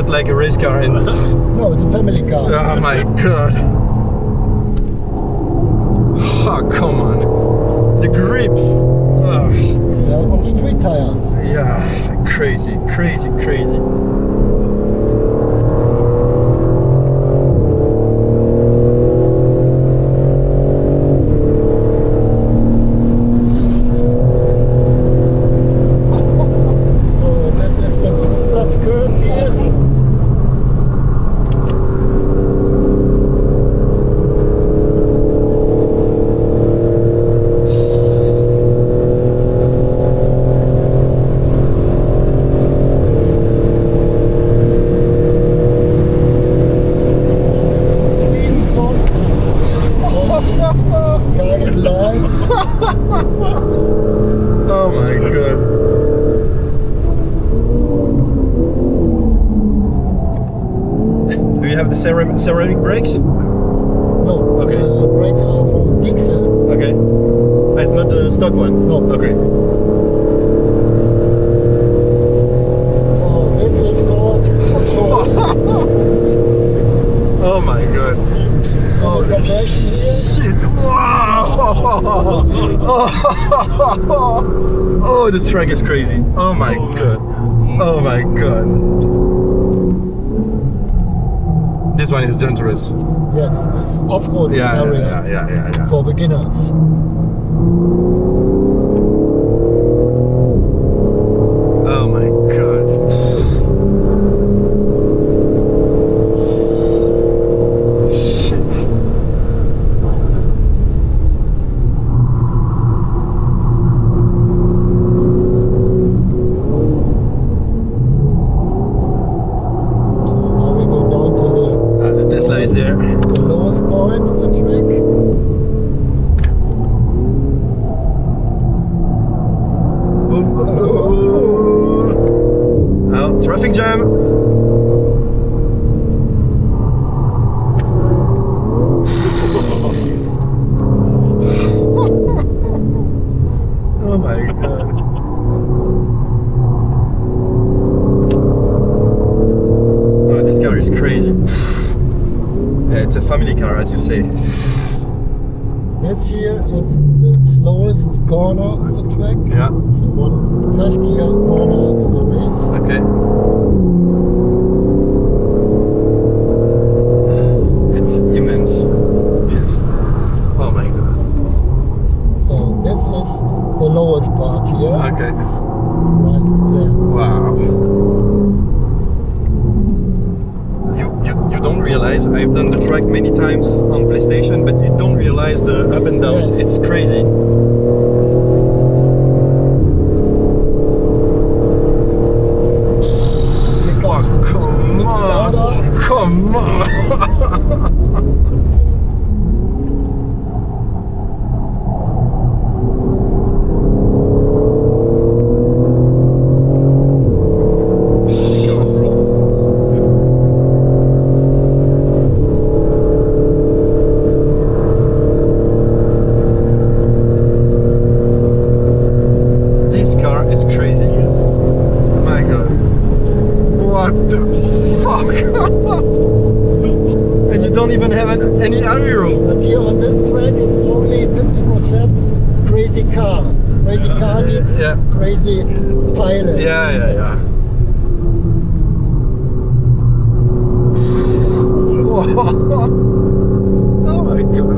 not like a race car. And No, it's a family car. oh my god! Oh, come on! The grip. Oh. Yeah, on street tires. Yeah, crazy, crazy, crazy. Oh my god. Do you have the ceramic brakes? No, Okay. brakes are from Pixel. Okay. It's not the stock ones? No. Okay. So this is called Oh my god. Oh shit! Wow! Oh, the track is crazy. Oh my god. Oh my god. This one is dangerous. Yes, it's off-road area Yeah. for beginners. Oh my god. Shit. Now we go down to The Tesla is there. the lowest point of the track. Oh, traffic jam. Oh my god. Oh, this car is crazy. Yeah, it's a family car, as you say. This here is the slowest corner of the track. Yeah. It's the first gear corner in the race. Okay. It's immense. Yes. Oh my god. So this is the lowest part here. Okay. Right there. Wow. You don't realize, I've done the track many times on PlayStation, but you don't realize the up and downs. Yes. It's crazy. Oh, come on! Come on! This car is crazy. Yes. My god. What the fuck? And you don't even have any aero. But here on this track is only 50% crazy car. Crazy car needs Yeah. crazy pilot. Yeah. Oh my god.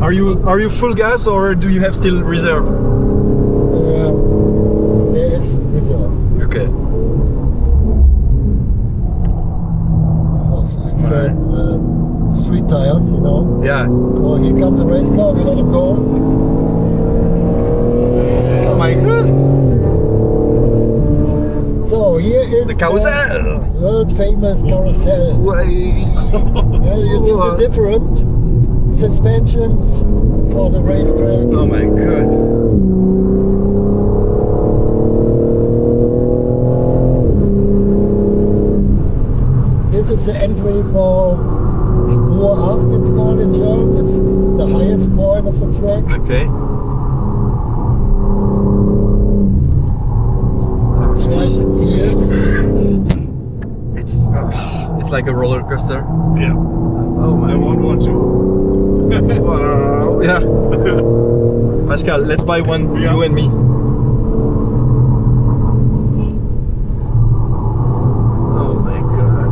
Are you full gas or do you have still reserve? There is reserve. Okay. Because I said street tires, you know. Yeah. So here comes a race car, we let him go. Oh my god. So here is The carousel. world famous carousel. Way. Yeah, you see the different suspensions for the racetrack. Oh my god. This is the entry for Hohe Acht, it's called in German. It's the highest point of the track. Okay. It's like a roller coaster. Yeah. Oh my. I won't want to. Wow. Yeah. Pascal, let's buy one, Yeah. you and me. Oh my god.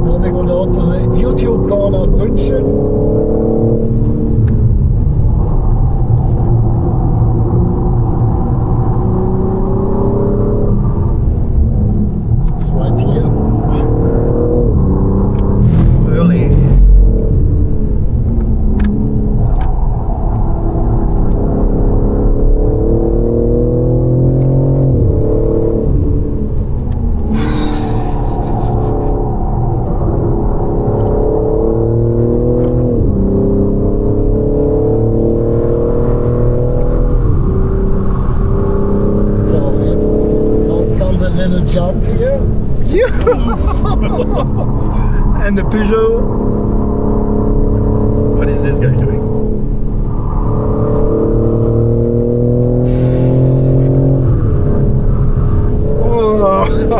Now we go down to the YouTube corner München. It's right here. Really? So it now comes a little jump here. And the Peugeot. What is this guy doing? Ooh la la.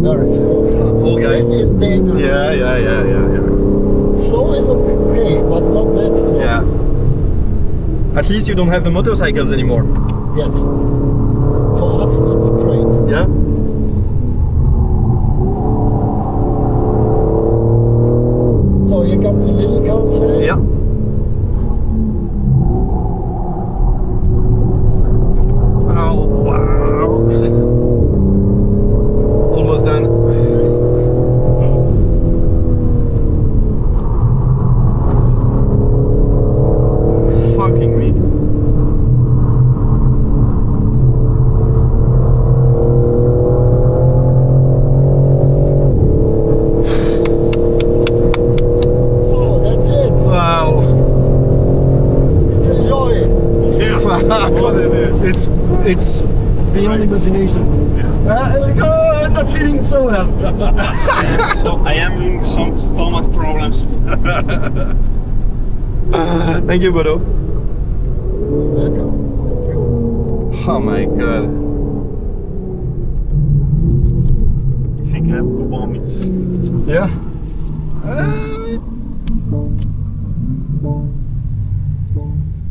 Very slow. Old guy. This is dangerous. Yeah. Slow is okay, but not that slow. Yeah. At least you don't have the motorcycles anymore. Yes. For us, it's great. Yeah. So here comes a little carousel. Yeah. Oh wow. Almost done. Fucking me. So that's it. Wow. Enjoy. Yeah. More than it. It's beyond imagination. I'm not feeling so well. So I am having some stomach problems. Thank you, Bodo. Welcome. Thank you. Oh my god. I think I have to vomit. Yeah.